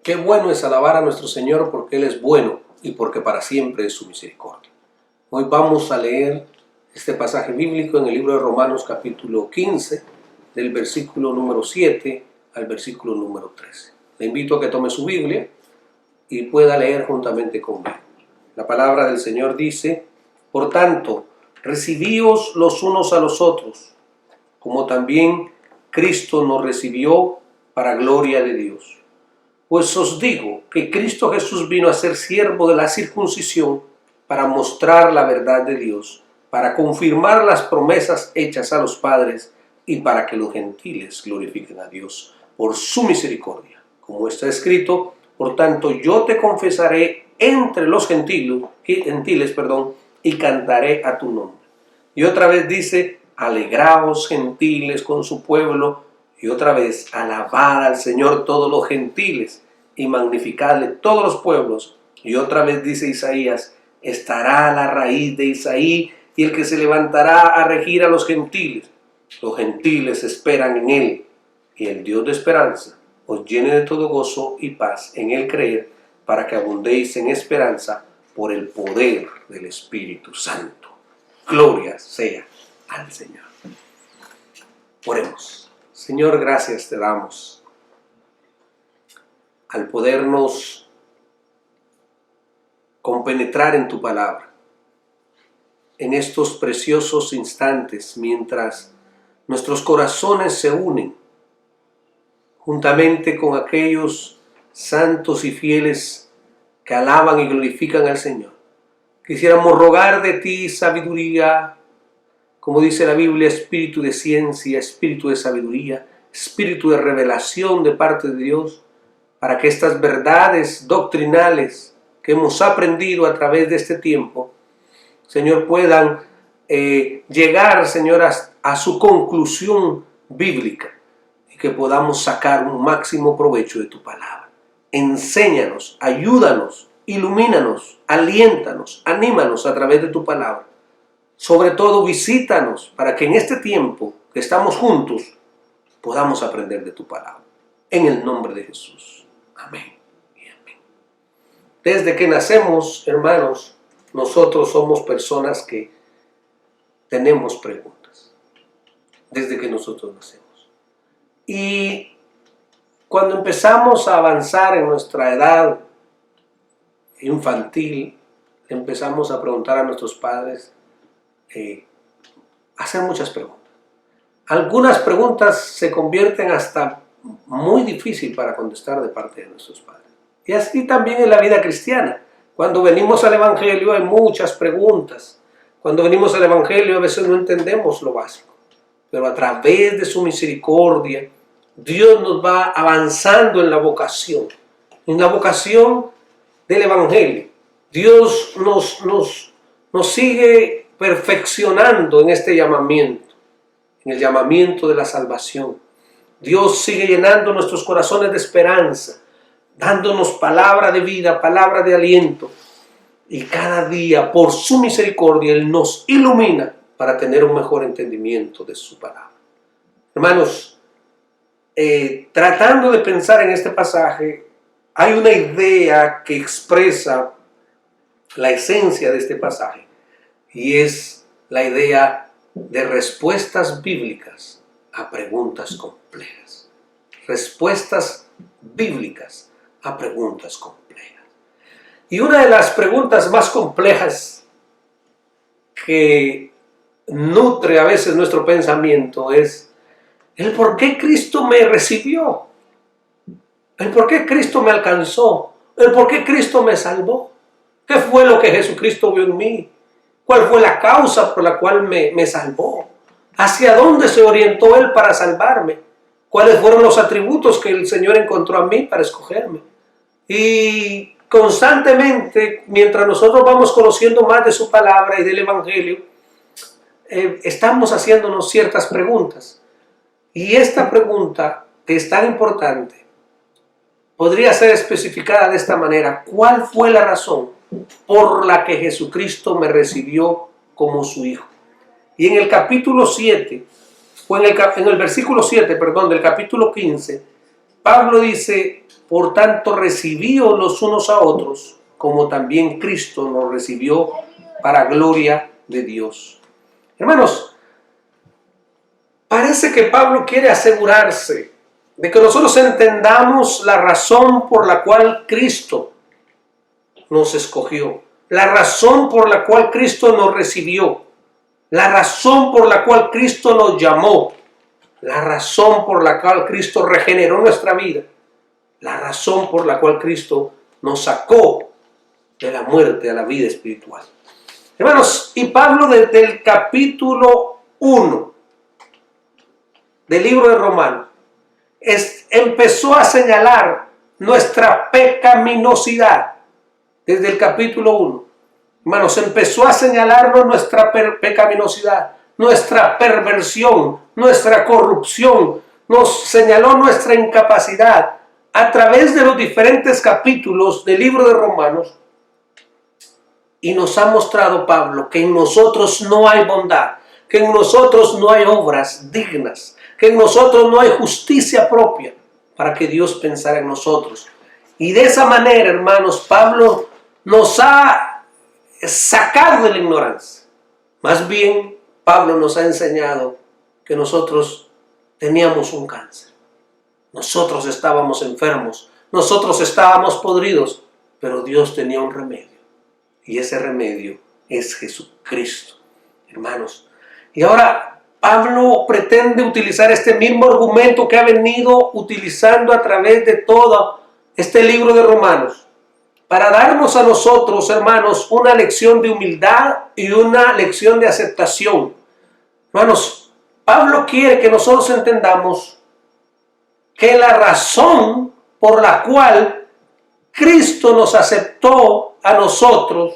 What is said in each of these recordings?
Qué bueno es alabar a nuestro Señor porque Él es bueno y porque para siempre es su misericordia. Hoy vamos a leer este pasaje bíblico en el libro de Romanos capítulo 15, del versículo número 7 al versículo número 13. Le invito a que tome su Biblia y pueda leer juntamente conmigo. La palabra del Señor dice: por tanto, recibíos los unos a los otros, como también Cristo nos recibió para gloria de Dios. Pues os digo que Cristo Jesús vino a ser siervo de la circuncisión para mostrar la verdad de Dios, para confirmar las promesas hechas a los padres y para que los gentiles glorifiquen a Dios por su misericordia. Como está escrito: por tanto yo te confesaré entre los gentiles, y cantaré a tu nombre. Y otra vez dice: alegraos gentiles con su pueblo. Y otra vez: alabad al Señor todos los gentiles y magnificadle todos los pueblos. Y otra vez dice Isaías: estará la raíz de Isaí y el que se levantará a regir a los gentiles. Los gentiles esperan en él, y el Dios de esperanza os llene de todo gozo y paz en el creer, para que abundéis en esperanza por el poder del Espíritu Santo. Gloria sea al Señor. Oremos. Señor, gracias te damos al podernos compenetrar en tu palabra en estos preciosos instantes, mientras nuestros corazones se unen juntamente con aquellos santos y fieles que alaban y glorifican al Señor. Quisiéramos rogar de ti sabiduría, como dice la Biblia, espíritu de ciencia, espíritu de sabiduría, espíritu de revelación de parte de Dios, para que estas verdades doctrinales que hemos aprendido a través de este tiempo, Señor, puedan llegar, Señor, a su conclusión bíblica y que podamos sacar un máximo provecho de tu palabra. Enséñanos, ayúdanos, ilumínanos, aliéntanos, anímanos a través de tu palabra. Sobre todo, visítanos para que en este tiempo que estamos juntos podamos aprender de tu palabra. En el nombre de Jesús. Amén y amén. Desde que nacemos, hermanos, nosotros somos personas que tenemos preguntas. Desde que nosotros nacemos. Y cuando empezamos a avanzar en nuestra edad infantil, empezamos a preguntar a nuestros padres, hacer muchas preguntas. Algunas preguntas se convierten hasta muy difícil para contestar de parte de nuestros padres. Y así también en la vida cristiana. Cuando venimos al Evangelio hay muchas preguntas. Cuando venimos al Evangelio a veces no entendemos lo básico. Pero a través de su misericordia, Dios nos va avanzando en la vocación del Evangelio. Dios nos sigue perfeccionando en este llamamiento, en el llamamiento de la salvación. Dios sigue llenando nuestros corazones de esperanza, dándonos palabra de vida, palabra de aliento. Y cada día, por su misericordia, Él nos ilumina para tener un mejor entendimiento de su palabra. Hermanos, tratando de pensar en este pasaje, hay una idea que expresa la esencia de este pasaje. Y es la idea de respuestas bíblicas a preguntas complejas. Respuestas bíblicas a preguntas complejas. Y una de las preguntas más complejas que nutre a veces nuestro pensamiento es el por qué Cristo me recibió, el por qué Cristo me alcanzó, el por qué Cristo me salvó. ¿Qué fue lo que Jesucristo vio en mí? ¿Cuál fue la causa por la cual me salvó? ¿Hacia dónde se orientó Él para salvarme? ¿Cuáles fueron los atributos que el Señor encontró a mí para escogerme? Y constantemente, mientras nosotros vamos conociendo más de su palabra y del Evangelio, estamos haciéndonos ciertas preguntas. Y esta pregunta, que es tan importante, podría ser especificada de esta manera: ¿cuál fue la razón por la que Jesucristo me recibió como su hijo? Y en el capítulo 7, o en el versículo 7, del capítulo 15, Pablo dice: por tanto recibíos los unos a otros, como también Cristo nos recibió para gloria de Dios. Hermanos, parece que Pablo quiere asegurarse de que nosotros entendamos la razón por la cual Cristo nos escogió, la razón por la cual Cristo nos recibió, la razón por la cual Cristo nos llamó, la razón por la cual Cristo regeneró nuestra vida, la razón por la cual Cristo nos sacó de la muerte a la vida espiritual. Hermanos, y Pablo desde el capítulo 1 del libro de Romanos empezó a señalar nuestra pecaminosidad. Desde el capítulo 1, hermanos, empezó a señalarnos nuestra pecaminosidad, nuestra perversión, nuestra corrupción, nos señaló nuestra incapacidad a través de los diferentes capítulos del libro de Romanos, y nos ha mostrado Pablo que en nosotros no hay bondad, que en nosotros no hay obras dignas, que en nosotros no hay justicia propia para que Dios pensara en nosotros. Y de esa manera, hermanos, Pablo nos ha sacado de la ignorancia. Más bien, Pablo nos ha enseñado que nosotros teníamos un cáncer. Nosotros estábamos enfermos, nosotros estábamos podridos, pero Dios tenía un remedio. Y ese remedio es Jesucristo, hermanos. Y ahora Pablo pretende utilizar este mismo argumento que ha venido utilizando a través de todo este libro de Romanos, para darnos a nosotros, hermanos, una lección de humildad y una lección de aceptación. Hermanos, Pablo quiere que nosotros entendamos que la razón por la cual Cristo nos aceptó a nosotros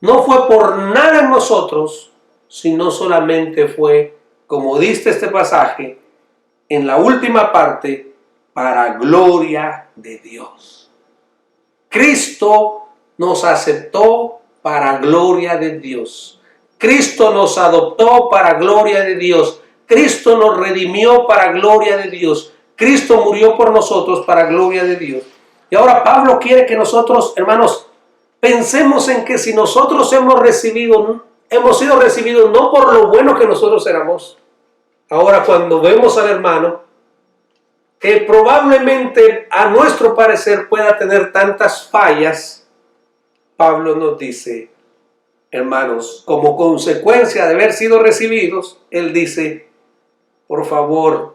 no fue por nada en nosotros, sino solamente fue, como dice este pasaje, en la última parte, para gloria de Dios. Cristo nos aceptó para gloria de Dios. Cristo nos adoptó para gloria de Dios. Cristo nos redimió para gloria de Dios. Cristo murió por nosotros para gloria de Dios. Y ahora Pablo quiere que nosotros, hermanos, pensemos en que si nosotros hemos sido recibidos no por lo bueno que nosotros éramos. Ahora cuando vemos al hermano, que probablemente a nuestro parecer pueda tener tantas fallas, Pablo nos dice, hermanos, como consecuencia de haber sido recibidos, él dice, por favor,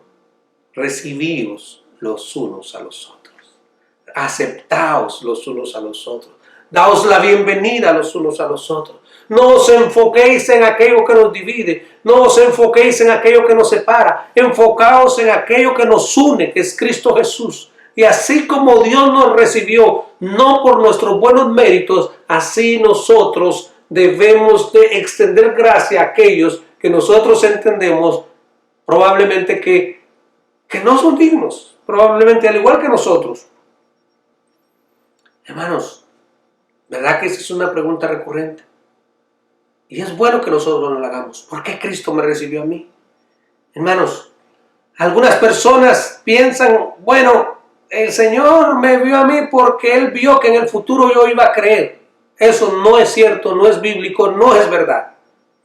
recibíos los unos a los otros, aceptaos los unos a los otros, daos la bienvenida los unos a los otros. No os enfoquéis en aquello que nos divide, no os enfoquéis en aquello que nos separa, enfocaos en aquello que nos une, que es Cristo Jesús. Y así como Dios nos recibió, no por nuestros buenos méritos, así nosotros debemos de extender gracia a aquellos que nosotros entendemos probablemente que no son dignos, probablemente al igual que nosotros. Hermanos, ¿verdad que esa es una pregunta recurrente? Y es bueno que nosotros nos la hagamos. ¿Por qué Cristo me recibió a mí? Hermanos, algunas personas piensan, bueno, el Señor me vio a mí porque Él vio que en el futuro yo iba a creer. Eso no es cierto, no es bíblico, no es verdad.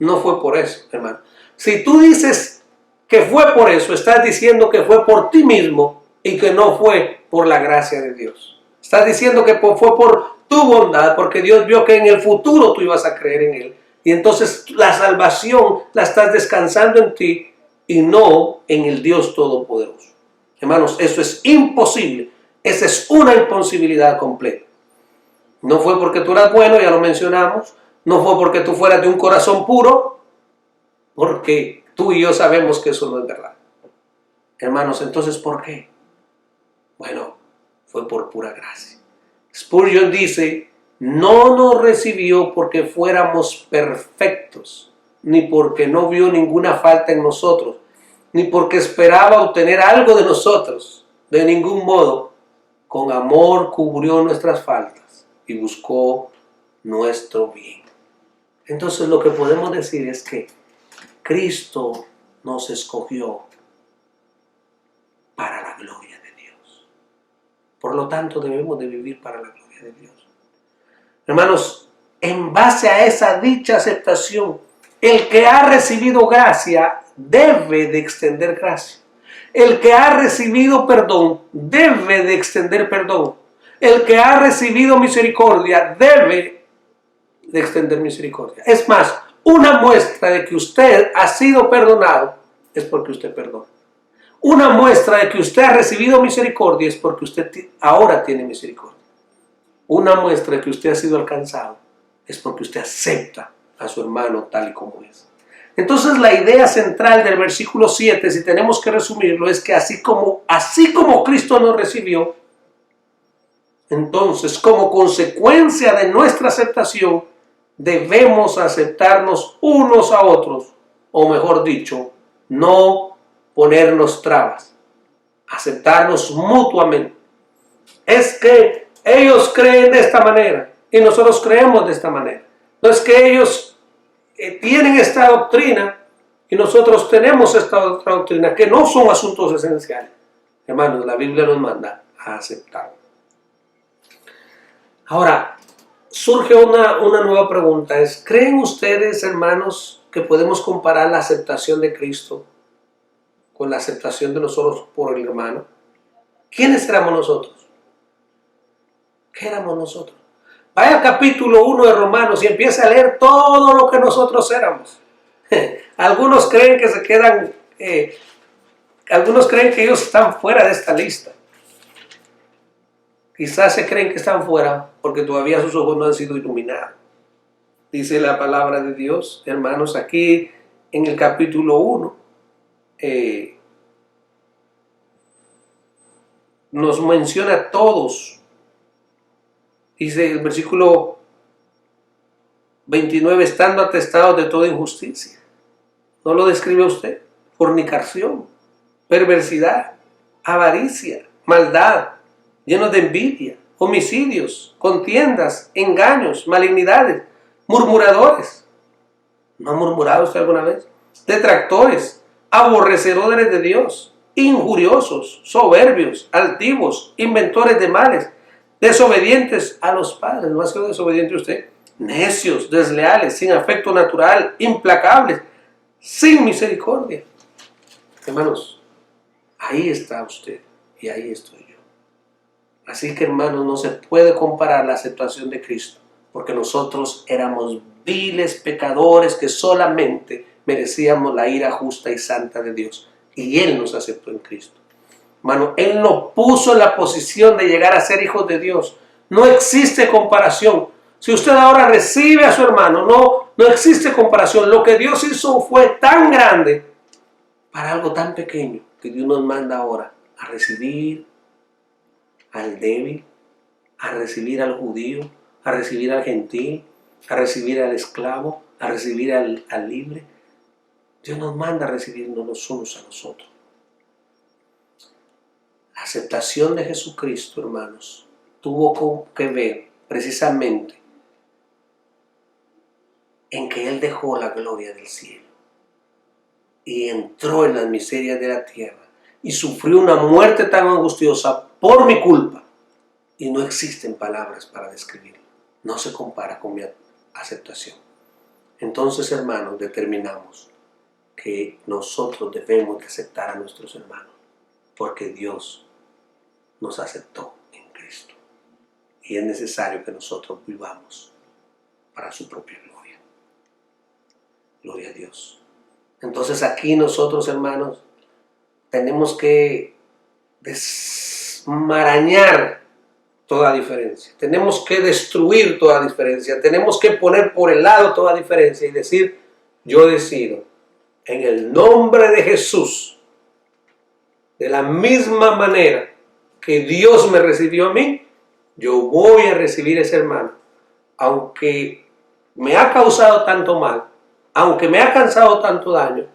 No fue por eso, hermano. Si tú dices que fue por eso, estás diciendo que fue por ti mismo y que no fue por la gracia de Dios. Estás diciendo que fue por tu bondad, porque Dios vio que en el futuro tú ibas a creer en Él. Y entonces la salvación la estás descansando en ti y no en el Dios Todopoderoso. Hermanos, eso es imposible. Esa es una imposibilidad completa. No fue porque tú eras bueno, ya lo mencionamos. No fue porque tú fueras de un corazón puro, porque tú y yo sabemos que eso no es verdad. Hermanos, entonces, ¿por qué? Bueno, fue por pura gracia. Spurgeon dice, no nos recibió porque fuéramos perfectos, ni porque no vio ninguna falta en nosotros, ni porque esperaba obtener algo de nosotros. De ningún modo, con amor cubrió nuestras faltas y buscó nuestro bien. Entonces lo que podemos decir es que Cristo nos escogió para la gloria de Dios. Por lo tanto, debemos de vivir para la gloria de Dios. Hermanos, en base a esa dicha aceptación, el que ha recibido gracia debe de extender gracia. El que ha recibido perdón debe de extender perdón. El que ha recibido misericordia debe de extender misericordia. Es más, una muestra de que usted ha sido perdonado es porque usted perdona. Una muestra de que usted ha recibido misericordia es porque usted ahora tiene misericordia. Una muestra de que usted ha sido alcanzado es porque usted acepta a su hermano tal y como es. Entonces la idea central del versículo 7, si tenemos que resumirlo, es que así como Cristo nos recibió, entonces como consecuencia de nuestra aceptación, debemos aceptarnos unos a otros, o mejor dicho, no ponernos trabas, aceptarnos mutuamente. Es que ellos creen de esta manera y nosotros creemos de esta manera. No es que ellos tienen esta doctrina y nosotros tenemos esta otra doctrina, que no son asuntos esenciales. Hermanos, la Biblia nos manda a aceptarlo. Ahora, surge una nueva pregunta. ¿Creen ustedes, hermanos, que podemos comparar la aceptación de Cristo con la aceptación de nosotros por el hermano? ¿Quiénes éramos nosotros? ¿Qué éramos nosotros? Vaya al capítulo 1 de Romanos y empiece a leer todo lo que nosotros éramos. Algunos creen que se quedan, algunos creen que ellos están fuera de esta lista. Quizás se creen que están fuera porque todavía sus ojos no han sido iluminados. Dice la palabra de Dios, hermanos, aquí en el capítulo 1, nos menciona a todos. Dice el versículo 29, estando atestados de toda injusticia. ¿No lo describe usted? Fornicación, perversidad, avaricia, maldad, llenos de envidia, homicidios, contiendas, engaños, malignidades, murmuradores. ¿No ha murmurado usted alguna vez? Detractores, aborrecedores de Dios, injuriosos, soberbios, altivos, inventores de males, desobedientes a los padres. ¿No ha sido desobediente usted? Necios, desleales, sin afecto natural, implacables, sin misericordia. Hermanos, ahí está usted y ahí estoy yo. Así que, hermanos, no se puede comparar la aceptación de Cristo, porque nosotros éramos viles pecadores que solamente merecíamos la ira justa y santa de Dios, y Él nos aceptó en Cristo. Hermano, Él nos puso en la posición de llegar a ser hijos de Dios. No existe comparación. Si usted ahora recibe a su hermano, no existe comparación. Lo que Dios hizo fue tan grande para algo tan pequeño que Dios nos manda ahora a recibir al débil, a recibir al judío, a recibir al gentil, a recibir al esclavo, a recibir al libre. Dios nos manda a recibirnos los unos a nosotros. La aceptación de Jesucristo, hermanos, tuvo que ver precisamente en que Él dejó la gloria del cielo y entró en las miserias de la tierra y sufrió una muerte tan angustiosa por mi culpa, y no existen palabras para describirlo. No se compara con mi aceptación. Entonces, hermanos, determinamos que nosotros debemos de aceptar a nuestros hermanos, porque Dios nos aceptó en Cristo, y es necesario que nosotros vivamos para su propia gloria. Gloria a Dios. Entonces aquí nosotros, hermanos, tenemos que desmarañar toda diferencia. Tenemos que destruir toda diferencia. Tenemos que poner por el lado toda diferencia y decir, yo decido, en el nombre de Jesús, de la misma manera que Dios me recibió a mí, yo voy a recibir a ese hermano, aunque me ha causado tanto mal, aunque me ha causado tanto daño,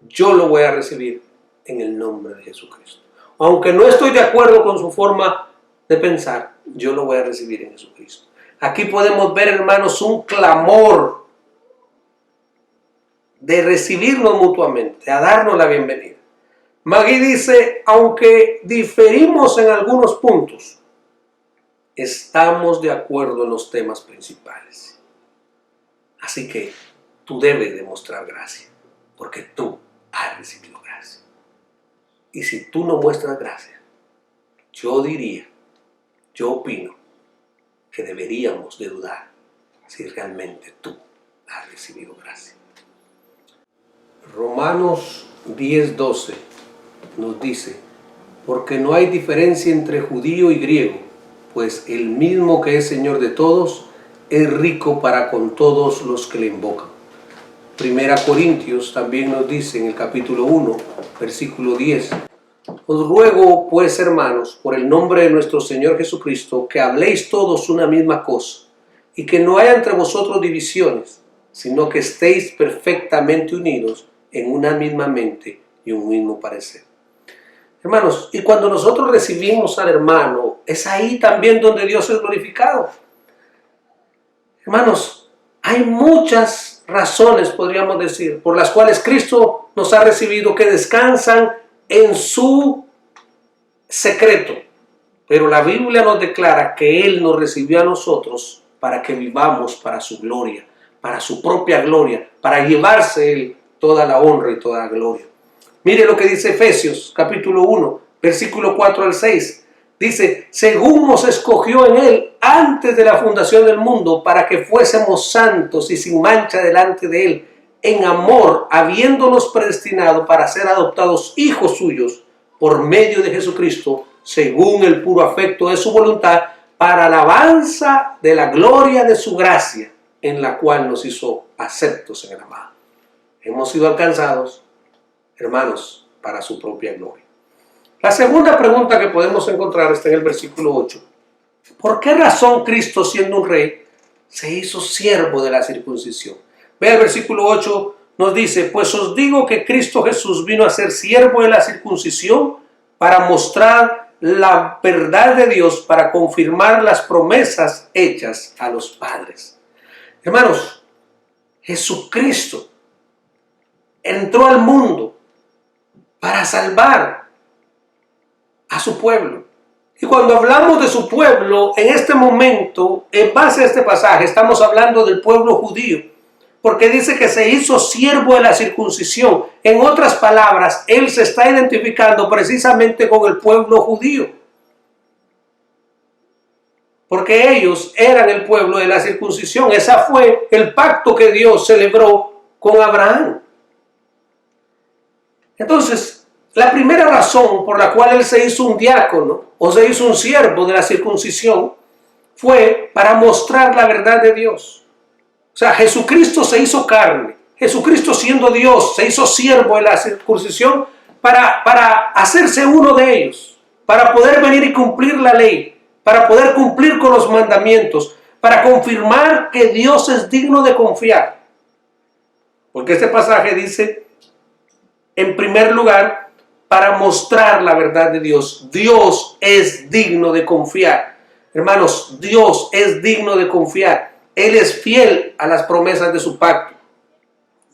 yo lo voy a recibir en el nombre de Jesucristo. Aunque no estoy de acuerdo con su forma de pensar, yo lo voy a recibir en Jesucristo. Aquí podemos ver, hermanos, un clamor de recibirnos mutuamente, a darnos la bienvenida. Magui dice, aunque diferimos en algunos puntos, estamos de acuerdo en los temas principales. Así que tú debes demostrar gracia, porque tú has recibido gracia. Y si tú no muestras gracia, yo opino que deberíamos de dudar si realmente tú has recibido gracia. Romanos 10:12 nos dice, porque no hay diferencia entre judío y griego, pues el mismo que es Señor de todos, es rico para con todos los que le invocan. Primera Corintios también nos dice en el capítulo 1, versículo 10, os ruego pues, hermanos, por el nombre de nuestro Señor Jesucristo, que habléis todos una misma cosa, y que no haya entre vosotros divisiones, sino que estéis perfectamente unidos en una misma mente y un mismo parecer. Hermanos, y cuando nosotros recibimos al hermano, es ahí también donde Dios es glorificado. Hermanos, hay muchas razones, podríamos decir, por las cuales Cristo nos ha recibido, que descansan en su secreto. Pero la Biblia nos declara que Él nos recibió a nosotros para que vivamos para su gloria, para su propia gloria, para llevarse Él toda la honra y toda la gloria. Mire lo que dice Efesios capítulo 1, versículo 4 al 6. Dice, según nos escogió en Él antes de la fundación del mundo, para que fuésemos santos y sin mancha delante de Él, en amor, habiéndonos predestinado para ser adoptados hijos suyos por medio de Jesucristo, según el puro afecto de su voluntad, para alabanza de la gloria de su gracia, en la cual nos hizo aceptos en el amado. Hemos sido alcanzados, hermanos, para su propia gloria. La segunda pregunta que podemos encontrar está en el versículo 8. ¿Por qué razón Cristo, siendo un rey, se hizo siervo de la circuncisión? Ve el versículo 8, nos dice, pues os digo que Cristo Jesús vino a ser siervo de la circuncisión para mostrar la verdad de Dios, para confirmar las promesas hechas a los padres. Hermanos, Jesucristo entró al mundo para salvar a su pueblo. Y cuando hablamos de su pueblo, en este momento, en base a este pasaje, estamos hablando del pueblo judío, porque dice que se hizo siervo de la circuncisión. En otras palabras, Él se está identificando precisamente con el pueblo judío, porque ellos eran el pueblo de la circuncisión. Ese fue el pacto que Dios celebró con Abraham. Entonces, la primera razón por la cual Él se hizo un diácono o se hizo un siervo de la circuncisión fue para mostrar la verdad de Dios. O sea, Jesucristo se hizo carne. Jesucristo, siendo Dios, se hizo siervo de la circuncisión para hacerse uno de ellos, para poder venir y cumplir la ley, para poder cumplir con los mandamientos, para confirmar que Dios es digno de confiar. Porque este pasaje dice, en primer lugar, para mostrar la verdad de Dios. Dios es digno de confiar. Hermanos, Dios es digno de confiar. Él es fiel a las promesas de su pacto.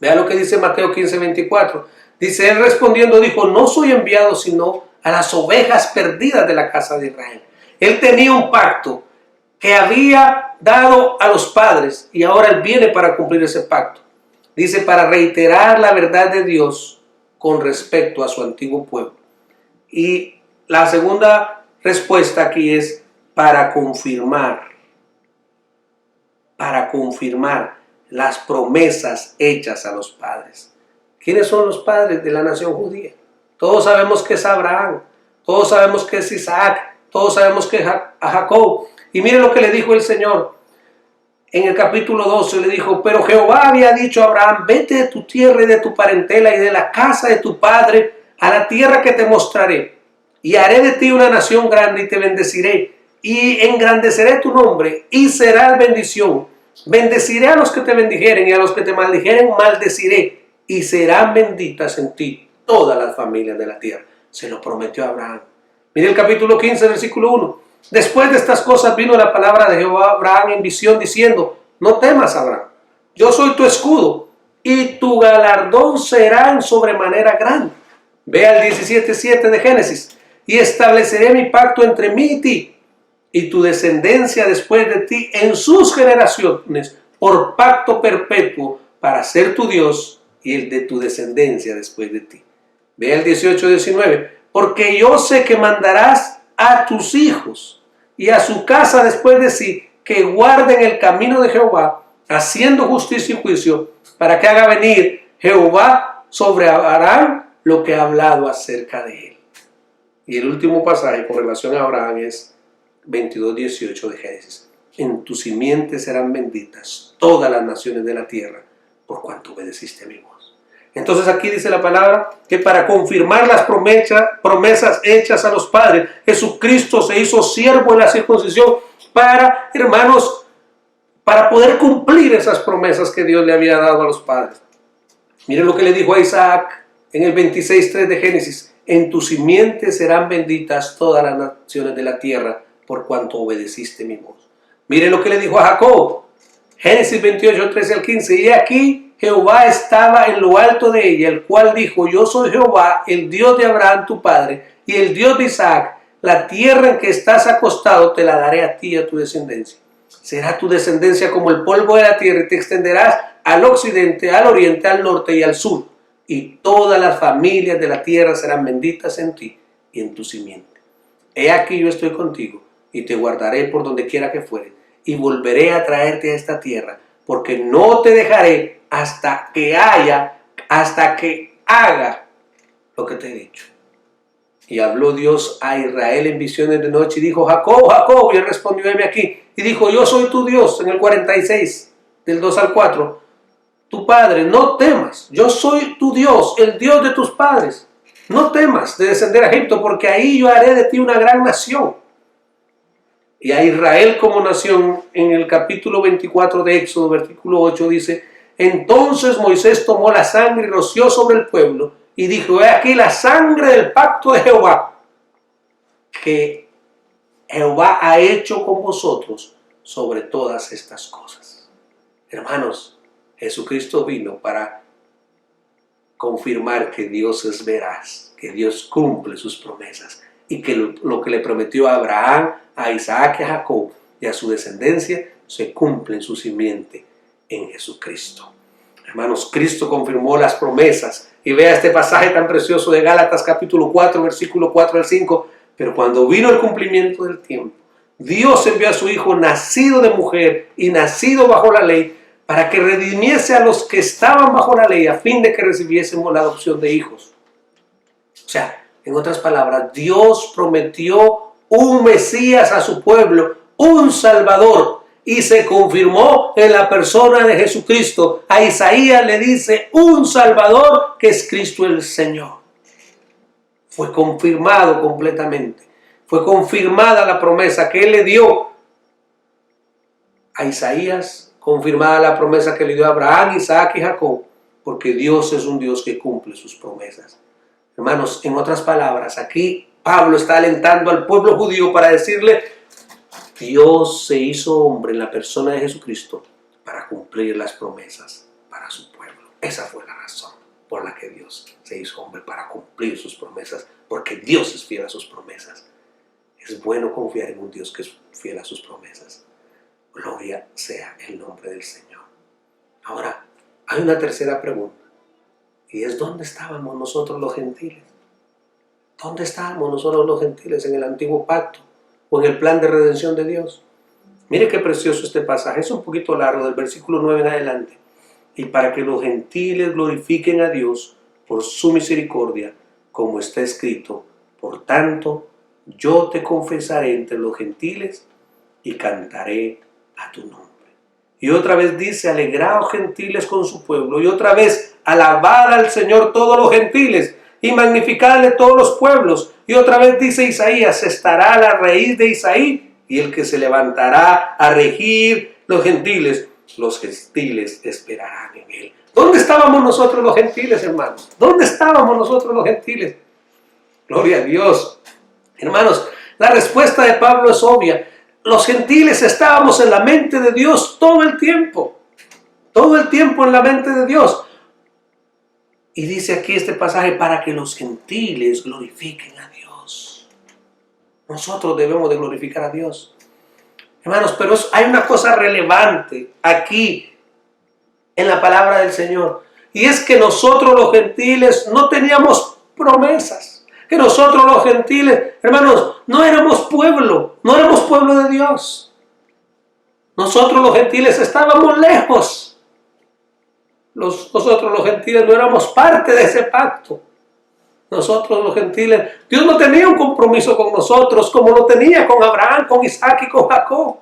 Vea lo que dice Mateo 15:24. Dice, Él respondiendo dijo, no soy enviado sino a las ovejas perdidas de la casa de Israel. Él tenía un pacto que había dado a los padres y ahora Él viene para cumplir ese pacto. Dice, para reiterar la verdad de Dios con respecto a su antiguo pueblo. Y la segunda respuesta aquí es para confirmar las promesas hechas a los padres. ¿Quiénes son los padres de la nación judía? Todos sabemos que es Abraham, todos sabemos que es Isaac, todos sabemos que es a Jacob. Y miren lo que le dijo el Señor en el capítulo 12, le dijo, pero Jehová había dicho a Abraham, vete de tu tierra y de tu parentela y de la casa de tu padre a la tierra que te mostraré, y haré de ti una nación grande y te bendeciré, y engrandeceré tu nombre, y serás bendición. Bendeciré a los que te bendijeren, y a los que te maldijeren maldeciré, y serán benditas en ti todas las familias de la tierra. Se lo prometió a Abraham. Mire el capítulo 15, versículo 1. Después de estas cosas vino la palabra de Jehová a Abraham en visión, diciendo, no temas, Abraham, yo soy tu escudo, y tu galardón será en sobremanera grande. Ve al 17:7 de Génesis. Y estableceré mi pacto entre mí y ti, y tu descendencia después de ti en sus generaciones, por pacto perpetuo, para ser tu Dios y el de tu descendencia después de ti. Ve al 18:19. Porque yo sé que mandarás a tus hijos y a su casa después de sí, que guarden el camino de Jehová, haciendo justicia y juicio, para que haga venir Jehová sobre Abraham lo que ha hablado acerca de él. Y el último pasaje con relación a Abraham es 22:18 de Génesis. En tu simiente serán benditas todas las naciones de la tierra, por cuanto obedeciste a mi voz. Entonces aquí dice la palabra que para confirmar las promesas hechas a los padres, Jesucristo se hizo siervo en la circuncisión para, hermanos, para poder cumplir esas promesas que Dios le había dado a los padres. Miren lo que le dijo a Isaac en el 26:3 de Génesis. En tu simiente serán benditas todas las naciones de la tierra, por cuanto obedeciste mi voz. Miren lo que le dijo a Jacob. Génesis 28:13 al 15. Y aquí Jehová estaba en lo alto de ella, el cual dijo: yo soy Jehová, el Dios de Abraham tu padre, y el Dios de Isaac. La tierra en que estás acostado te la daré a ti y a tu descendencia. Será tu descendencia como el polvo de la tierra, y te extenderás al occidente, al oriente, al norte y al sur. Y todas las familias de la tierra serán benditas en ti y en tu simiente. He aquí yo estoy contigo, y te guardaré por donde quiera que fuere, y volveré a traerte a esta tierra, porque no te dejaré hasta que haga lo que te he dicho. Y habló Dios a Israel en visiones de noche y dijo: Jacob, Jacob. Y él respondió: heme aquí. Y dijo: yo soy tu Dios. En el 46, del 2 al 4. Tu padre, no temas. Yo soy tu Dios, el Dios de tus padres. No temas de descender a Egipto, porque ahí yo haré de ti una gran nación. Y a Israel como nación, en el capítulo 24 de Éxodo, versículo 8, dice: entonces Moisés tomó la sangre y roció sobre el pueblo, y dijo: he aquí la sangre del pacto de Jehová, que Jehová ha hecho con vosotros sobre todas estas cosas. Hermanos, Jesucristo vino para confirmar que Dios es veraz, que Dios cumple sus promesas, y que lo que le prometió a Abraham, a Isaac y a Jacob y a su descendencia se cumple en su simiente en Jesucristo. Hermanos, Cristo confirmó las promesas. Y vea este pasaje tan precioso de Gálatas capítulo 4, versículo 4 al 5. Pero cuando vino el cumplimiento del tiempo, Dios envió a su Hijo, nacido de mujer y nacido bajo la ley, para que redimiese a los que estaban bajo la ley, a fin de que recibiésemos la adopción de hijos. O sea, en otras palabras, Dios prometió un Mesías a su pueblo, un Salvador, y se confirmó en la persona de Jesucristo. A Isaías le dice: un Salvador, que es Cristo el Señor. Fue confirmado completamente. Fue confirmada la promesa que Él le dio a Isaías, confirmada la promesa que le dio a Abraham, Isaac y Jacob, porque Dios es un Dios que cumple sus promesas. Hermanos, en otras palabras, aquí Pablo está alentando al pueblo judío para decirle: Dios se hizo hombre en la persona de Jesucristo para cumplir las promesas para su pueblo. Esa fue la razón por la que Dios se hizo hombre, para cumplir sus promesas, porque Dios es fiel a sus promesas. Es bueno confiar en un Dios que es fiel a sus promesas. Gloria sea el nombre del Señor. Ahora, hay una tercera pregunta, y es: ¿dónde estábamos nosotros los gentiles? ¿Dónde estábamos nosotros los gentiles en el antiguo pacto o en el plan de redención de Dios? Mire qué precioso este pasaje. Es un poquito largo, del versículo 9 en adelante. Y para que los gentiles glorifiquen a Dios por su misericordia, como está escrito: por tanto, yo te confesaré entre los gentiles y cantaré a tu nombre. Y otra vez dice: alegraos gentiles con su pueblo. Y otra vez: alabad al Señor todos los gentiles y magnificadle todos los pueblos. Y otra vez dice Isaías: estará la raíz de Isaí, y el que se levantará a regir los gentiles esperarán en él. ¿Dónde estábamos nosotros los gentiles, hermanos? ¿Dónde estábamos nosotros los gentiles? Gloria a Dios. Hermanos, la respuesta de Pablo es obvia. Los gentiles estábamos en la mente de Dios todo el tiempo en la mente de Dios. Y dice aquí este pasaje, para que los gentiles glorifiquen a Dios. Nosotros debemos de glorificar a Dios. Hermanos, pero hay una cosa relevante aquí en la palabra del Señor. Y es que nosotros los gentiles no teníamos promesas. Que nosotros los gentiles, hermanos, no éramos pueblo de Dios. Nosotros los gentiles estábamos lejos. Nosotros los gentiles no éramos parte de ese pacto. Nosotros los gentiles, Dios no tenía un compromiso con nosotros como lo tenía con Abraham, con Isaac y con Jacob.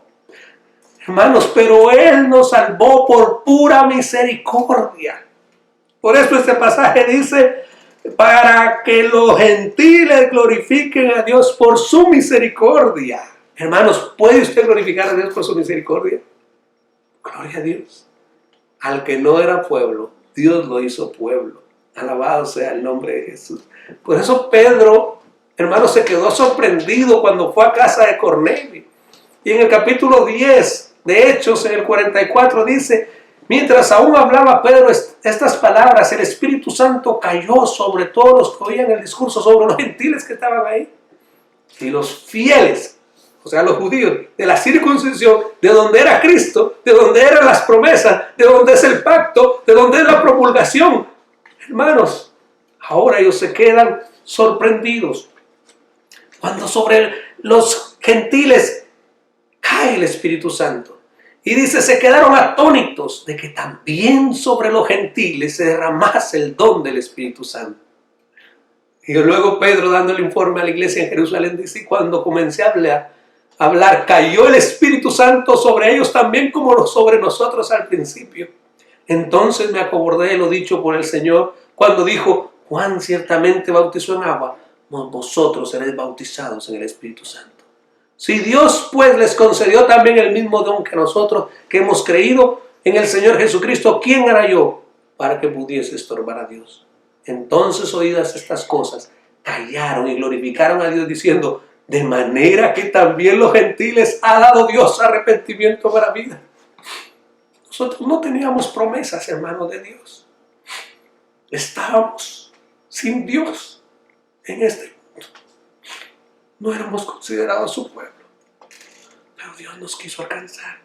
Hermanos, pero Él nos salvó por pura misericordia. Por eso este pasaje dice, para que los gentiles glorifiquen a Dios por su misericordia. Hermanos, ¿puede usted glorificar a Dios por su misericordia? Gloria a Dios. Al que no era pueblo, Dios lo hizo pueblo. Alabado sea el nombre de Jesús. Por eso Pedro, hermanos, se quedó sorprendido cuando fue a casa de Cornelio. Y en el capítulo 10 de Hechos, en el 44, dice, mientras aún hablaba Pedro estas palabras, el Espíritu Santo cayó sobre todos los que oían el discurso, sobre los gentiles que estaban ahí. Y los fieles, o sea, los judíos, de la circuncisión, de donde era Cristo, de donde eran las promesas, de donde es el pacto, de donde es la promulgación. Hermanos, ahora ellos se quedan sorprendidos cuando sobre los gentiles cae el Espíritu Santo. Y dice, se quedaron atónitos de que también sobre los gentiles se derramase el don del Espíritu Santo. Y luego Pedro, dando el informe a la iglesia en Jerusalén, dice, cuando comencé a hablar, cayó el Espíritu Santo sobre ellos también como sobre nosotros al principio. Entonces me acordé de lo dicho por el Señor cuando dijo, Juan ciertamente bautizó en agua, mas vosotros seréis bautizados en el Espíritu Santo. Si Dios pues les concedió también el mismo don que nosotros, que hemos creído en el Señor Jesucristo, ¿quién era yo para que pudiese estorbar a Dios? Entonces, oídas estas cosas, callaron y glorificaron a Dios diciendo, de manera que también los gentiles ha dado Dios arrepentimiento para vida. Nosotros no teníamos promesas, hermanos de Dios. Estábamos sin Dios en este mundo. No éramos considerados su pueblo. Pero Dios nos quiso alcanzar.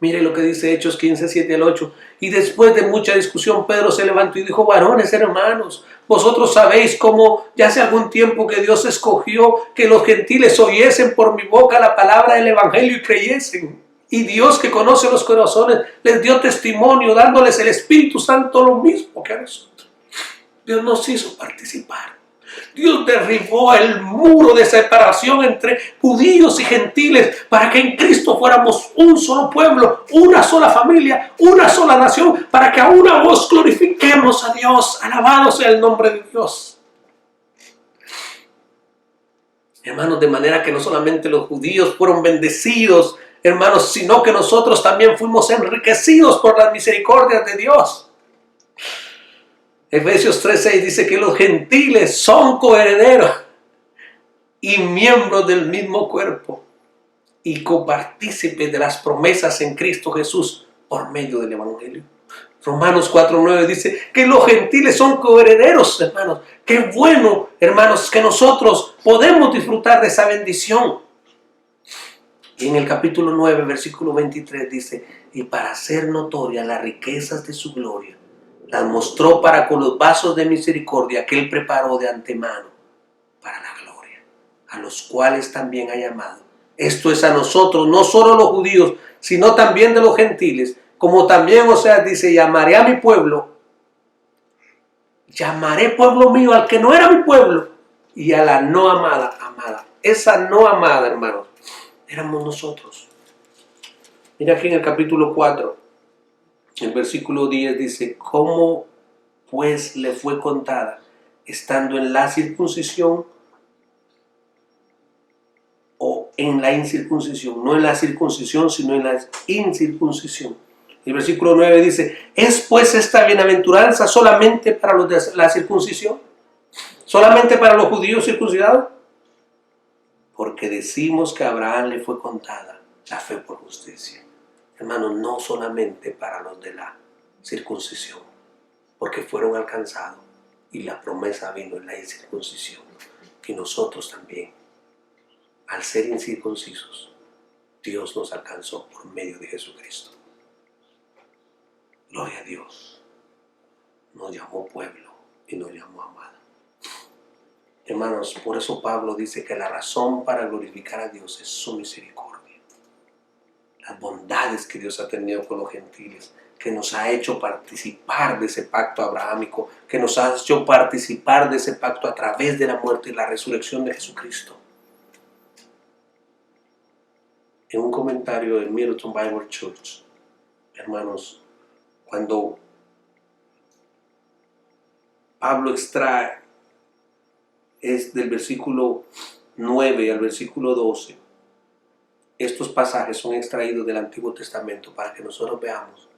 Mire lo que dice Hechos 15, 7 al 8. Y después de mucha discusión, Pedro se levantó y dijo, varones, hermanos, vosotros sabéis cómo ya hace algún tiempo que Dios escogió que los gentiles oyesen por mi boca la palabra del evangelio y creyesen. Y Dios, que conoce los corazones, les dio testimonio, dándoles el Espíritu Santo lo mismo que a nosotros. Dios nos hizo participar. Dios derribó el muro de separación entre judíos y gentiles para que en Cristo fuéramos un solo pueblo, una sola familia, una sola nación, para que a una voz glorifiquemos a Dios. Alabado sea el nombre de Dios. Hermanos, de manera que no solamente los judíos fueron bendecidos, hermanos, sino que nosotros también fuimos enriquecidos por las misericordias de Dios. Efesios 3:6 dice que los gentiles son coherederos y miembros del mismo cuerpo y copartícipes de las promesas en Cristo Jesús por medio del evangelio. Romanos 4:9 dice que los gentiles son coherederos, hermanos. Qué bueno, hermanos, que nosotros podemos disfrutar de esa bendición. Y en el capítulo 9, versículo 23 dice, y para hacer notorias las riquezas de su gloria, las mostró para con los vasos de misericordia que Él preparó de antemano para la gloria, a los cuales también ha llamado. Esto es a nosotros, no solo los judíos, sino también de los gentiles, como también, o sea, dice, llamaré a mi pueblo, llamaré pueblo mío al que no era mi pueblo, y a la no amada, amada. Esa no amada, hermanos, éramos nosotros. Mira aquí en el capítulo 4. El versículo 10 dice, ¿cómo pues le fue contada estando en la circuncisión o en la incircuncisión? No en la circuncisión, sino en la incircuncisión. El versículo 9 dice, ¿es pues esta bienaventuranza solamente para los de la circuncisión? ¿Solamente para los judíos circuncidados? Porque decimos que a Abraham le fue contada la fe por justicia. Hermanos, no solamente para los de la circuncisión, porque fueron alcanzados y la promesa vino en la incircuncisión. Y nosotros también, al ser incircuncisos, Dios nos alcanzó por medio de Jesucristo. Gloria a Dios. Nos llamó pueblo y nos llamó amado. Hermanos, por eso Pablo dice que la razón para glorificar a Dios es su misericordia. Las bondades que Dios ha tenido con los gentiles, que nos ha hecho participar de ese pacto abrahámico, que nos ha hecho participar de ese pacto a través de la muerte y la resurrección de Jesucristo. En un comentario de Milton Bible Church, hermanos, cuando Pablo extrae es del versículo 9 al versículo 12. Estos pasajes son extraídos del Antiguo Testamento para que nosotros veamos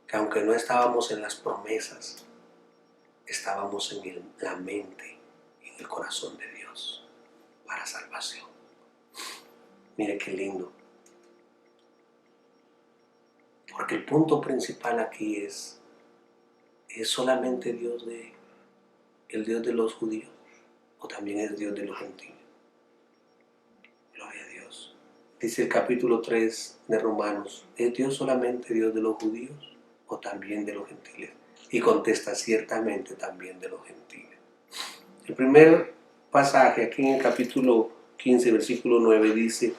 que aunque no estábamos en las promesas, estábamos en la mente, en el corazón de Dios para salvación. Mire qué lindo. Porque el punto principal aquí es solamente el Dios de los judíos, o también es Dios de los gentiles. Gloria a Dios. Dice el capítulo 3 de Romanos, ¿es Dios solamente Dios de los judíos o también de los gentiles? Y contesta, ciertamente también de los gentiles. El primer pasaje aquí en el capítulo 15, versículo 9 dice,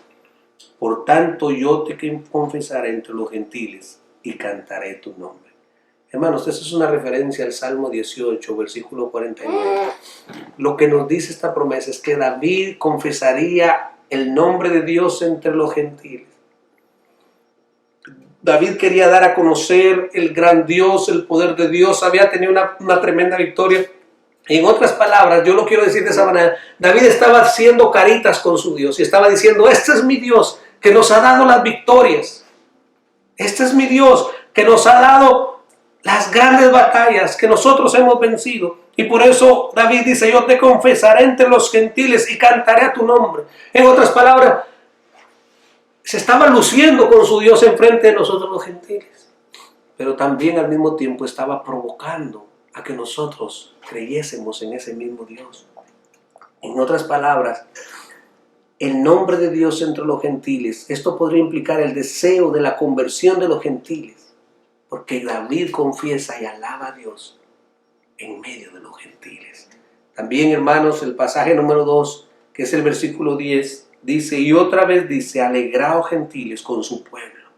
por tanto yo te confesaré entre los gentiles y cantaré tu nombre. Hermanos, esa es una referencia al Salmo 18, versículo 49. Lo que nos dice esta promesa es que David confesaría el nombre de Dios entre los gentiles. David quería dar a conocer el gran Dios, el poder de Dios, había tenido una tremenda victoria. En otras palabras, yo lo quiero decir de esa manera, David estaba haciendo caritas con su Dios y estaba diciendo, este es mi Dios que nos ha dado las victorias. Este es mi Dios que nos ha dado las grandes batallas que nosotros hemos vencido. Y por eso David dice, yo te confesaré entre los gentiles y cantaré a tu nombre. En otras palabras, se estaba luciendo con su Dios enfrente de nosotros los gentiles. Pero también al mismo tiempo estaba provocando a que nosotros creyésemos en ese mismo Dios. En otras palabras, el nombre de Dios entre los gentiles, esto podría implicar el deseo de la conversión de los gentiles. Porque David confiesa y alaba a Dios en medio de los gentiles. También, hermanos, el pasaje número 2, que es el versículo 10, dice, y otra vez dice, alegraos gentiles con su pueblo.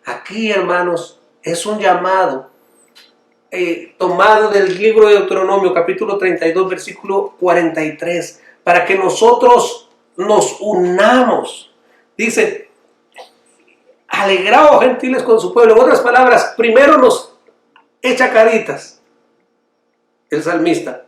Aquí, hermanos, es un llamado tomado del libro de Deuteronomio, capítulo 32, versículo 43, para que nosotros nos unamos. Dice, alegraos gentiles con su pueblo. En otras palabras, primero nos echa caritas el salmista.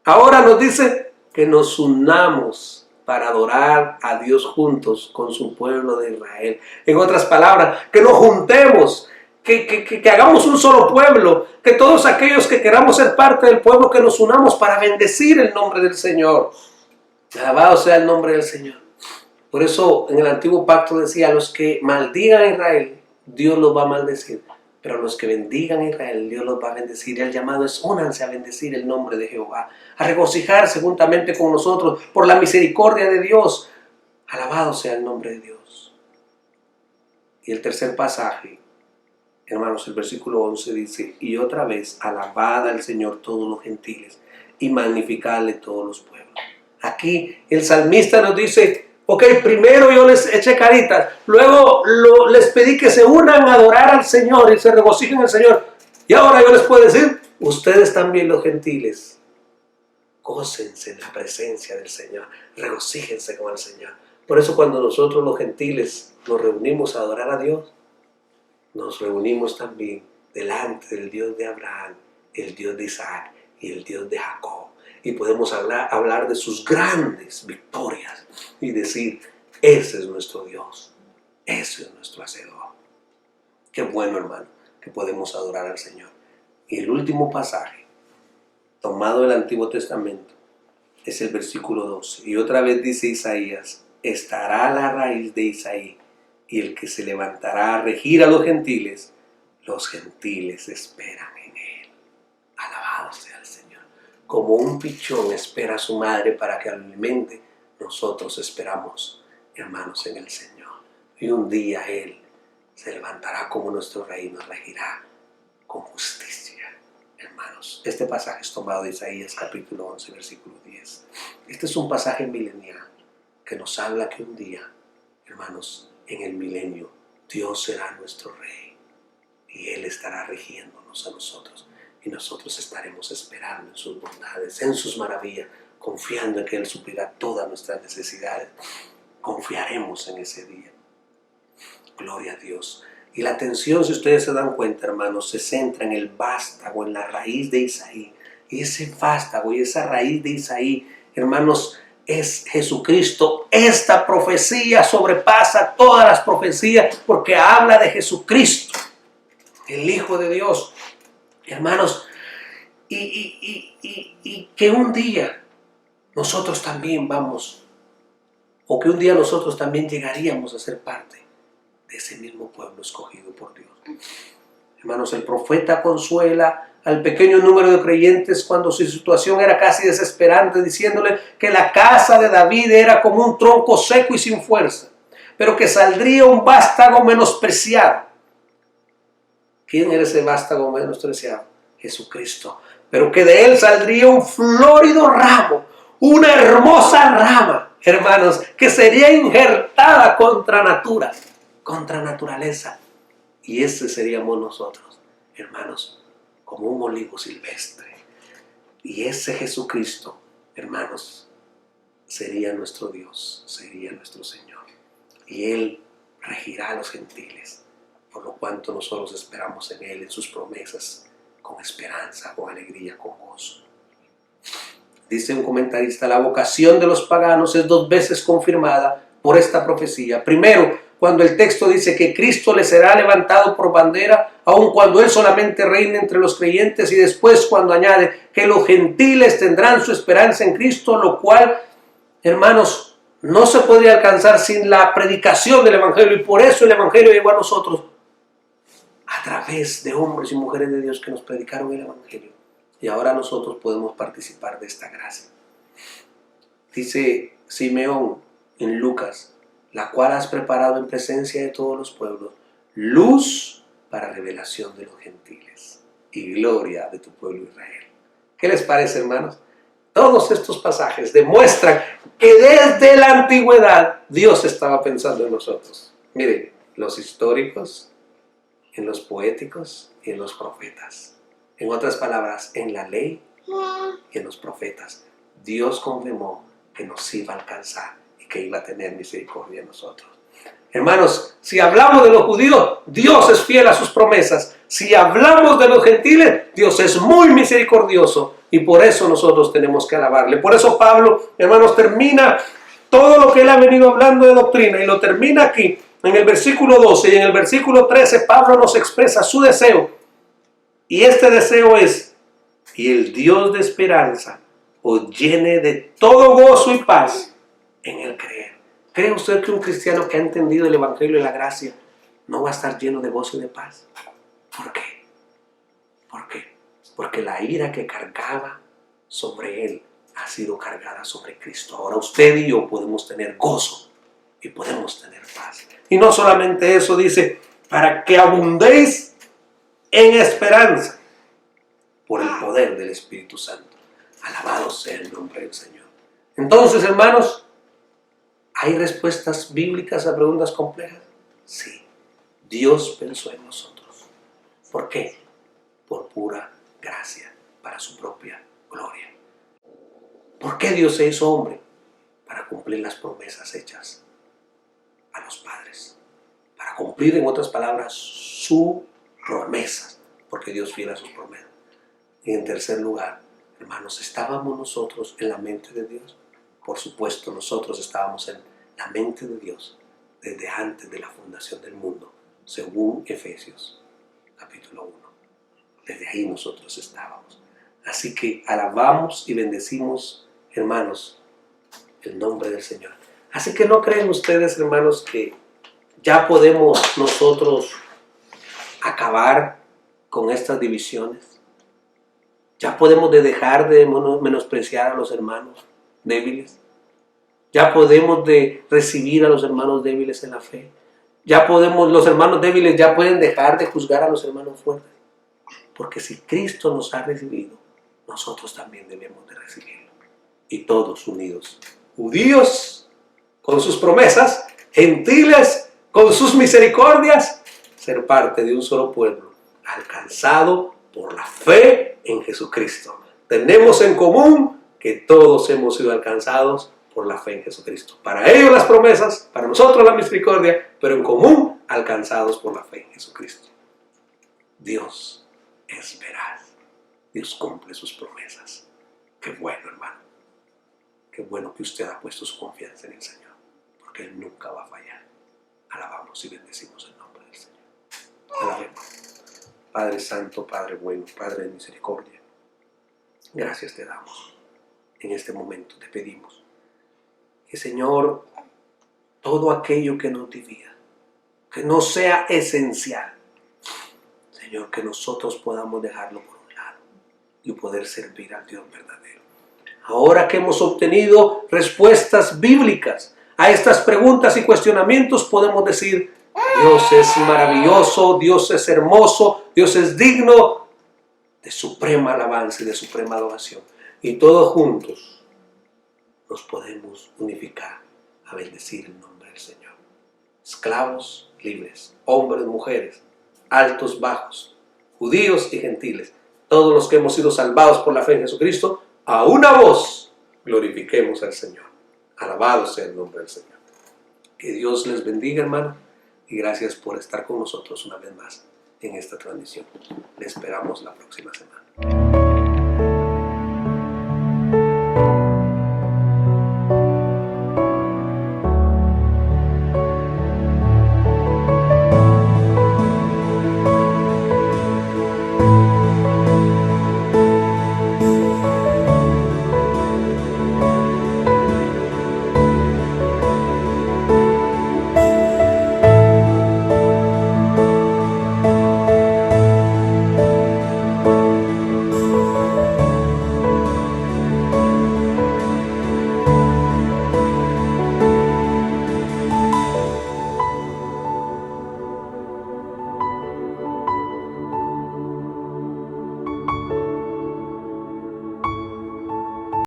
Ahora nos dice que nos unamos para adorar a Dios juntos con su pueblo de Israel. En otras palabras, que nos juntemos, que hagamos un solo pueblo, que todos aquellos que queramos ser parte del pueblo, que nos unamos para bendecir el nombre del Señor. Alabado sea el nombre del Señor. Por eso en el antiguo pacto decía, a los que maldigan a Israel, Dios los va a maldecir. Pero a los que bendigan a Israel, Dios los va a bendecir. Y el llamado es, únanse a bendecir el nombre de Jehová, a regocijarse juntamente con nosotros por la misericordia de Dios. Alabado sea el nombre de Dios. Y el tercer pasaje, hermanos, el versículo 11 dice, y otra vez, alabad al Señor todos los gentiles y magnificadle todos los pueblos. Aquí el salmista nos dice, ok, primero yo les eché caritas, luego les pedí que se unan a adorar al Señor y se regocijen en el Señor. Y ahora yo les puedo decir, ustedes también los gentiles, gócense en la presencia del Señor, regocíjense con el Señor. Por eso cuando nosotros los gentiles nos reunimos a adorar a Dios, nos reunimos también delante del Dios de Abraham, el Dios de Isaac y el Dios de Jacob. Y podemos hablar de sus grandes victorias y decir, ese es nuestro Dios, ese es nuestro Hacedor. Qué bueno, hermano, que podemos adorar al Señor. Y el último pasaje, tomado del Antiguo Testamento, es el versículo 12. Y otra vez dice Isaías, estará la raíz de Isaí, y el que se levantará a regir a los gentiles esperan en él. Alabado Alabado sea el Señor. Como un pichón espera a su madre para que lo alimente, nosotros esperamos, hermanos, en el Señor. Y un día Él se levantará como nuestro Rey y nos regirá con justicia, hermanos. Este pasaje es tomado de Isaías capítulo 11, versículo 10. Este es un pasaje milenial que nos habla que un día, hermanos, en el milenio, Dios será nuestro Rey y Él estará rigiéndonos a nosotros. Y nosotros estaremos esperando en sus bondades, en sus maravillas, confiando en que Él suplirá todas nuestras necesidades. Confiaremos en ese día. Gloria a Dios. Y la atención, si ustedes se dan cuenta, hermanos, se centra en el vástago, en la raíz de Isaí. Y ese vástago y esa raíz de Isaí, hermanos, es Jesucristo. Esta profecía sobrepasa todas las profecías porque habla de Jesucristo, el Hijo de Dios. Hermanos, y que un día nosotros también que un día nosotros también llegaríamos a ser parte de ese mismo pueblo escogido por Dios. Hermanos, el profeta consuela al pequeño número de creyentes cuando su situación era casi desesperante, diciéndole que la casa de David era como un tronco seco y sin fuerza, pero que saldría un vástago menospreciado. ¿Quién era ese vástago menospreciado? Jesucristo. Pero que de él saldría un florido ramo, una hermosa rama, hermanos, que sería injertada contra naturaleza. Y ese seríamos nosotros, hermanos, como un olivo silvestre. Y ese Jesucristo, hermanos, sería nuestro Dios, sería nuestro Señor. Y Él regirá a los gentiles, por lo cuanto nosotros esperamos en Él, en sus promesas, con esperanza, con alegría, con gozo. Dice un comentarista, la vocación de los paganos es 2 veces confirmada por esta profecía. Primero, cuando el texto dice que Cristo les será levantado por bandera, aun cuando Él solamente reine entre los creyentes, y después cuando añade que los gentiles tendrán su esperanza en Cristo, lo cual, hermanos, no se podría alcanzar sin la predicación del Evangelio, y por eso el Evangelio llegó a nosotros a través de hombres y mujeres de Dios que nos predicaron el Evangelio. Y ahora nosotros podemos participar de esta gracia. Dice Simeón en Lucas, la cual has preparado en presencia de todos los pueblos, luz para revelación de los gentiles y gloria de tu pueblo Israel. ¿Qué les parece, hermanos? Todos estos pasajes demuestran que desde la antigüedad Dios estaba pensando en nosotros. Miren, los históricos, en los poéticos y en los profetas. En otras palabras, en la ley y en los profetas. Dios confirmó que nos iba a alcanzar y que iba a tener misericordia de nosotros. Hermanos, si hablamos de los judíos, Dios es fiel a sus promesas. Si hablamos de los gentiles, Dios es muy misericordioso y por eso nosotros tenemos que alabarle. Por eso Pablo, hermanos, termina todo lo que él ha venido hablando de doctrina y lo termina aquí en el versículo 12 y en el versículo 13. Pablo nos expresa su deseo y este deseo es: y el Dios de esperanza os llene de todo gozo y paz en el creer. ¿Cree usted que un cristiano que ha entendido el Evangelio y la gracia no va a estar lleno de gozo y de paz? ¿Por qué? ¿Por qué? Porque la ira que cargaba sobre él ha sido cargada sobre Cristo. Ahora usted y yo podemos tener gozo y podemos tener paz. Y no solamente eso, dice, para que abundéis en esperanza por el poder del Espíritu Santo. Alabado sea el nombre del Señor. Entonces, hermanos, ¿hay respuestas bíblicas a preguntas complejas? Sí. Dios pensó en nosotros. ¿Por qué? Por pura gracia, para su propia gloria. ¿Por qué Dios se hizo hombre? Para cumplir las promesas hechas a los padres. Para cumplir, en otras palabras, sus promesas. Porque Dios fiel a sus promesas. Y en tercer lugar, hermanos, ¿estábamos nosotros en la mente de Dios? Por supuesto, nosotros estábamos en la mente de Dios desde antes de la fundación del mundo, según Efesios capítulo 1. Desde ahí nosotros estábamos. Así que alabamos y bendecimos, hermanos, el nombre del Señor. Así que ¿no creen ustedes, hermanos, que ya podemos nosotros acabar con estas divisiones? Ya podemos dejar de menospreciar a los hermanos débiles. Ya podemos de recibir a los hermanos débiles en la fe. Los hermanos débiles ya pueden dejar de juzgar a los hermanos fuertes. Porque si Cristo nos ha recibido, nosotros también debemos de recibirlo. Y todos unidos. Judíos con sus promesas, gentiles con sus misericordias, ser parte de un solo pueblo, alcanzado por la fe en Jesucristo. Tenemos en común que todos hemos sido alcanzados por la fe en Jesucristo. Para ellos las promesas, para nosotros la misericordia, pero en común alcanzados por la fe en Jesucristo. Dios es veraz. Dios cumple sus promesas. Qué bueno, hermano. Qué bueno que usted ha puesto su confianza en el Señor, porque Él nunca va a fallar. Alabamos y bendecimos el nombre del Señor. Alabemos. Padre Santo, Padre bueno, Padre de misericordia, gracias te damos. En este momento te pedimos que, Señor, todo aquello que nos divida, que no sea esencial, Señor, que nosotros podamos dejarlo por un lado y poder servir al Dios verdadero. Ahora que hemos obtenido respuestas bíblicas a estas preguntas y cuestionamientos, podemos decir: Dios es maravilloso, Dios es hermoso, Dios es digno de suprema alabanza y de suprema adoración. Y todos juntos nos podemos unificar a bendecir el nombre del Señor. Esclavos, libres, hombres, mujeres, altos, bajos, judíos y gentiles, todos los que hemos sido salvados por la fe en Jesucristo, a una voz glorifiquemos al Señor. Alabado sea el nombre del Señor. Que Dios les bendiga, hermano, y gracias por estar con nosotros una vez más en esta transmisión. Le esperamos la próxima semana.